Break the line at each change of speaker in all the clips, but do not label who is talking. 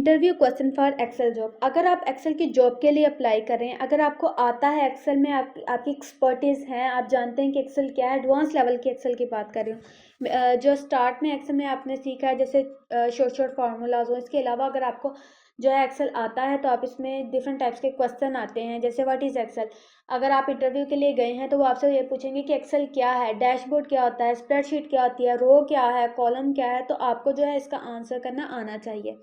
Interview question for Excel job. अगर आप Excel की जॉब के लिए अप्लाई कर रहे हैं, अगर आपको आता है एक्सेल में, आपकी एक्सपर्टीज़ है, आप जानते हैं कि एक्सेल क्या है, एडवांस लेवल की एक्सेल की बात कर रही हूँ। जो स्टार्ट में एक्सेल में आपने सीखा है जैसे शॉर्ट शॉर्ट फार्मूलाज हो, इसके अलावा अगर आपको जो है एक्सेल आता है तो आप इसमें डिफरेंट टाइप्स के क्वेश्चन आते हैं जैसे व्हाट इज़ एक्सेल। अगर आप इंटरव्यू के लिए गए हैं तो वो आपसे ये पूछेंगे कि एक्सेल क्या है, डैशबोर्ड क्या होता है, स्प्रेडशीट क्या होती है, रो क्या है, कॉलम क्या है, तो आपको जो है इसका आंसर करना आना चाहिए।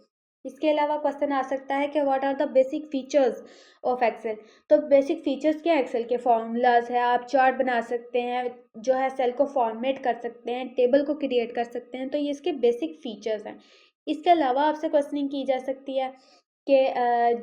इसके अलावा क्वेश्चन आ सकता है कि what are the basic features of Excel. तो बेसिक फीचर्स क्या है एक्सेल के, फॉर्मूलाज है, आप चार्ट बना सकते हैं, जो है सेल को फॉर्मेट कर सकते हैं, टेबल को क्रिएट कर सकते हैं, तो ये इसके बेसिक फीचर्स हैं। इसके अलावा आपसे क्वेश्चनिंग की जा सकती है कि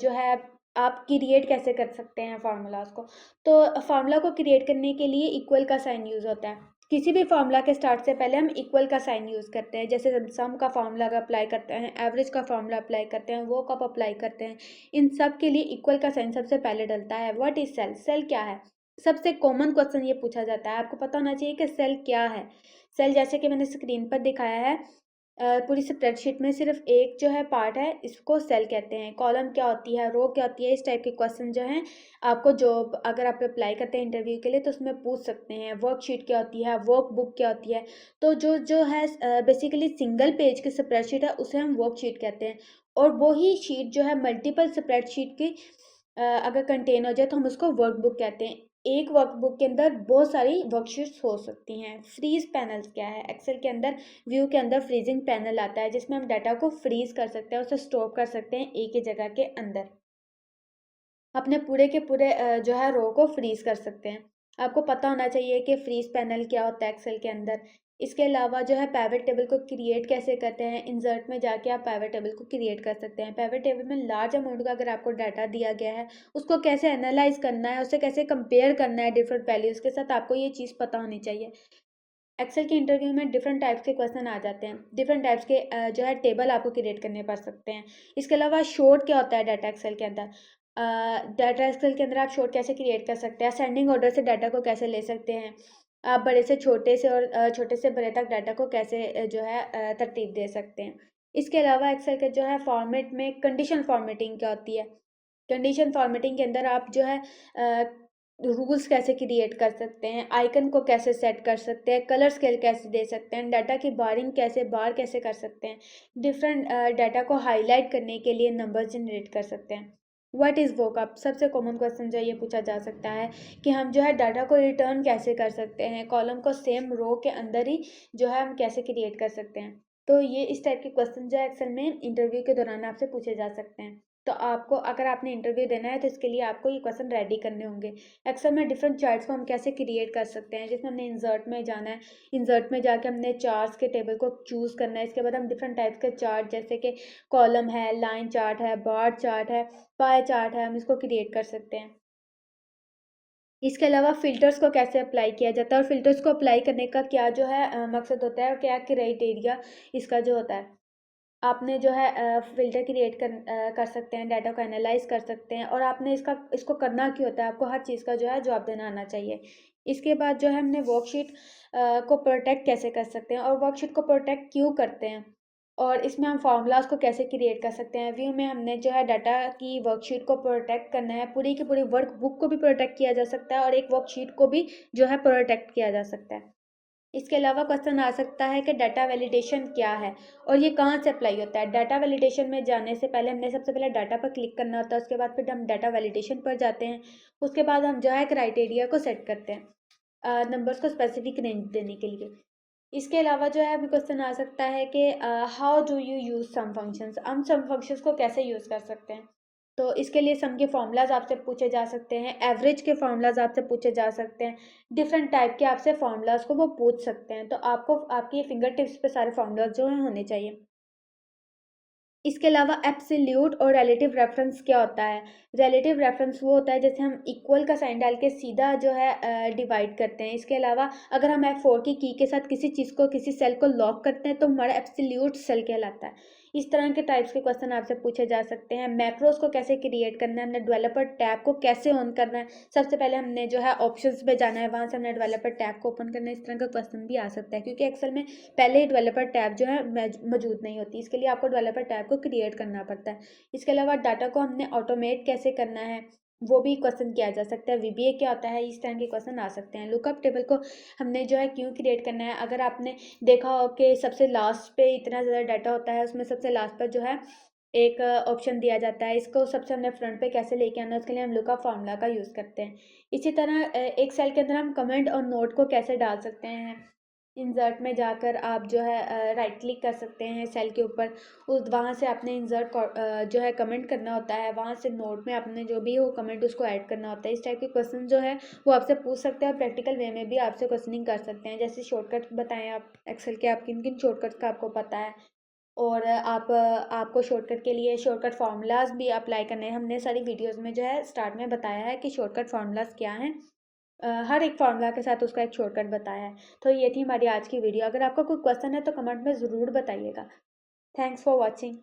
जो है आप क्रिएट कैसे कर सकते हैं फार्मूलाज को। तो फार्मूला को क्रिएट करने के लिए इक्वल का साइन यूज़ होता है। किसी भी फार्मूला के स्टार्ट से पहले हम इक्वल का साइन यूज़ करते हैं, जैसे सम का फार्मूला अप्लाई करते हैं, एवरेज का फार्मूला अप्लाई करते हैं, वो कब अप्लाई करते हैं, इन सब के लिए इक्वल का साइन सबसे पहले डलता है। व्हाट इज सेल, सेल क्या है, सबसे कॉमन क्वेश्चन ये पूछा जाता है। आपको पता होना चाहिए कि सेल क्या है। सेल जैसे कि मैंने स्क्रीन पर दिखाया है, पूरी स्प्रेडशीट में सिर्फ एक जो है पार्ट है, इसको सेल कहते हैं। कॉलम क्या होती है, रो क्या होती है, इस टाइप के क्वेश्चन जो हैं आपको जॉब अगर आप अप्लाई करते हैं इंटरव्यू के लिए तो उसमें पूछ सकते हैं। वर्कशीट क्या होती है, वर्क बुक क्या होती है। तो जो जो है बेसिकली सिंगल पेज की स्प्रेडशीट है उसे हम वर्कशीट कहते हैं, और वही शीट जो है मल्टीपल स्प्रेडशीट की अगर कंटेन हो जाए तो हम उसको वर्कबुक कहते हैं। एक वर्कबुक के अंदर बहुत सारी वर्कशीट्स हो सकती हैं। फ्रीज पैनल्स क्या है, एक्सेल के अंदर व्यू के अंदर फ्रीजिंग पैनल आता है जिसमें हम डाटा को फ्रीज कर सकते हैं, उसे स्टोर कर सकते हैं एक ही जगह के अंदर, अपने पूरे के पूरे जो है रो को फ्रीज कर सकते हैं। आपको पता होना चाहिए कि फ्रीज पैनल क्या होता है एक्सेल के अंदर। इसके अलावा जो है पैवट टेबल को क्रिएट कैसे करते हैं, इंसर्ट में जाके आप पैवट टेबल को क्रिएट कर सकते हैं। पैवट टेबल में लार्ज अमाउंट का अगर आपको डाटा दिया गया है, उसको कैसे एनालाइज करना है, उसे कैसे कंपेयर करना है डिफरेंट वैल्यूज़ के साथ, आपको ये चीज़ पता होनी चाहिए। एक्सेल के इंटरव्यू में डिफरेंट टाइप्स के क्वेश्चन आ जाते हैं, डिफरेंट टाइप्स के जो है टेबल आपको क्रिएट करने पड़ सकते हैं। इसके अलावा शॉर्ट क्या होता है डाटा एक्सेल के अंदर, डाटा एक्सेल के अंदर आप शॉर्ट कैसे क्रिएट कर सकते हैं, असेंडिंग ऑर्डर से डाटा को कैसे ले सकते हैं, आप बड़े से छोटे से और छोटे से बड़े तक डाटा को कैसे जो है तरतीब दे सकते हैं। इसके अलावा एक्सेल के जो है फॉर्मेट में कंडीशन फॉर्मेटिंग क्या होती है। कंडीशन फॉर्मेटिंग के अंदर आप जो है रूल्स कैसे क्रिएट कर सकते हैं, आइकन को कैसे सेट कर सकते हैं, कलर स्केल कैसे दे सकते हैं, डाटा की बारिंग कैसे बार कैसे कर सकते हैं, डिफरेंट डाटा को हाईलाइट करने के लिए नंबर जनरेट कर सकते हैं। व्हाट इज़ वोकअप, सबसे कॉमन क्वेश्चन जो ये पूछा जा सकता है कि हम जो है डाटा को रिटर्न कैसे कर सकते हैं, कॉलम को सेम रो के अंदर ही जो है हम कैसे क्रिएट कर सकते हैं। तो ये इस टाइप के क्वेश्चन जो है एक्सेल में इंटरव्यू के दौरान आपसे पूछे जा सकते हैं। तो आपको अगर आपने इंटरव्यू देना है तो इसके लिए आपको ये क्वेश्चन रेडी करने होंगे। एक्सेल में डिफरेंट चार्ट्स को हम कैसे क्रिएट कर सकते हैं, जिसमें हमने इंसर्ट में जाना है, इंसर्ट में जाके हमने चार्ट्स के टेबल को चूज़ करना है। इसके बाद हम डिफरेंट टाइप्स के चार्ट जैसे कि कॉलम है, लाइन चार्ट है, बार चार्ट है, पाई चार्ट है, हम इसको क्रिएट कर सकते हैं। इसके अलावा फ़िल्टर्स को कैसे अप्लाई किया जाता है और फ़िल्टर्स को अप्लाई करने का क्या जो है मकसद होता है और क्या क्राइटेरिया इसका जो होता है। आपने जो है फ़िल्टर क्रिएट कर सकते हैं, डाटा को एनालाइज कर सकते हैं, और आपने इसको करना क्यों होता है, आपको हर चीज़ का जो है जवाब देना आना चाहिए। इसके बाद जो है हमने वर्कशीट को प्रोटेक्ट कैसे कर सकते हैं और वर्कशीट को प्रोटेक्ट क्यों करते हैं, और इसमें हम फार्मूलाज को कैसे क्रिएट कर सकते हैं। व्यू में हमने जो है डाटा की वर्कशीट को प्रोटेक्ट करना है, पूरी की पूरी वर्क बुक को भी प्रोटेक्ट किया जा सकता है और एक वर्कशीट को भी जो है प्रोटेक्ट किया जा सकता है। इसके अलावा क्वेश्चन आ सकता है कि डाटा वैलिडेशन क्या है और ये कहाँ से अप्लाई होता है। डाटा वैलिडेशन में जाने से पहले हमने सबसे पहले डाटा पर क्लिक करना होता है, उसके बाद फिर हम डाटा वैलिडेशन पर जाते हैं, उसके बाद हम जो है क्राइटेरिया को सेट करते हैं नंबर्स को स्पेसिफिक रेंज देने के लिए। इसके अलावा जो है हमें क्वेश्चन आ सकता है कि how do you use some functions, हम सम फंक्शंस को कैसे यूज़ कर सकते हैं। तो इसके लिए सम के फार्मूलाज आपसे पूछे जा सकते हैं, एवरेज के फार्मूलाज आपसे पूछे जा सकते हैं, डिफरेंट टाइप के आपसे फार्मूलाज को वो पूछ सकते हैं। तो आपको आपकी फिंगर टिप्स पे सारे फार्मूलाज जो हैं होने चाहिए। इसके अलावा एब्सोल्यूट और रिलेटिव रेफरेंस क्या होता है। रिलेटिव रेफरेंस वो होता है जैसे हम इक्वल का साइन डाल के सीधा जो है डिवाइड करते हैं। इसके अलावा अगर हम F4 की के साथ किसी चीज़ को, किसी सेल को लॉक करते हैं तो हमारा एब्सोल्यूट सेल कहलाता है। इस तरह के टाइप्स के क्वेश्चन आपसे पूछे जा सकते हैं। मैक्रोज को कैसे क्रिएट करना है, हमने डेवलपर टैब को कैसे ऑन करना है, सबसे पहले हमने जो है ऑप्शंस पे जाना है, वहाँ से हमने डेवलपर टैब को ओपन करना है। इस तरह का क्वेश्चन भी आ सकता है, क्योंकि एक्सेल में पहले ही डेवलपर टैब जो है मौजूद नहीं होती, इसके लिए आपको डेवलपर टैब को क्रिएट करना पड़ता है। इसके अलावा डाटा को हमने ऑटोमेट कैसे करना है, वो भी क्वेश्चन किया जा सकता है। वीबीए क्या होता है, इस तरह के क्वेश्चन आ सकते हैं। लुकअप टेबल को हमने जो है क्यों क्रिएट करना है, अगर आपने देखा हो कि सबसे लास्ट पे इतना ज़्यादा डाटा होता है, उसमें सबसे लास्ट पर जो है एक ऑप्शन दिया जाता है, इसको सबसे हमने फ्रंट पे कैसे लेके आना है, उसके लिए हम लुकअप फार्मूला का यूज़ करते हैं। इसी तरह एक सेल के अंदर हम कमेंट और नोट को कैसे डाल सकते हैं, इंसर्ट में जाकर आप जो है राइट क्लिक कर सकते हैं सेल के ऊपर, उस वहाँ से आपने इंसर्ट जो है कमेंट करना होता है, वहाँ से नोट में आपने जो भी हो कमेंट उसको ऐड करना होता है। इस टाइप के क्वेश्चन जो है वो आपसे पूछ सकते हैं, और प्रैक्टिकल वे में भी आपसे क्वेश्चनिंग कर सकते हैं। जैसे शॉर्टकट बताएं आप एक्सेल के, आप किन किन शॉर्टकट्स का आपको पता है, और आपको शॉर्टकट के लिए शॉर्टकट फार्मूलाज भी अप्लाई करने हैं। हमने सारी वीडियोस में जो है स्टार्ट में बताया है कि शॉर्टकट फार्मूलाज क्या हैं, हर एक फार्मूला के साथ उसका एक शॉर्टकट बताया है। तो ये थी हमारी आज की वीडियो। अगर आपका कोई क्वेश्चन है तो कमेंट में ज़रूर बताइएगा। Thanks for watching.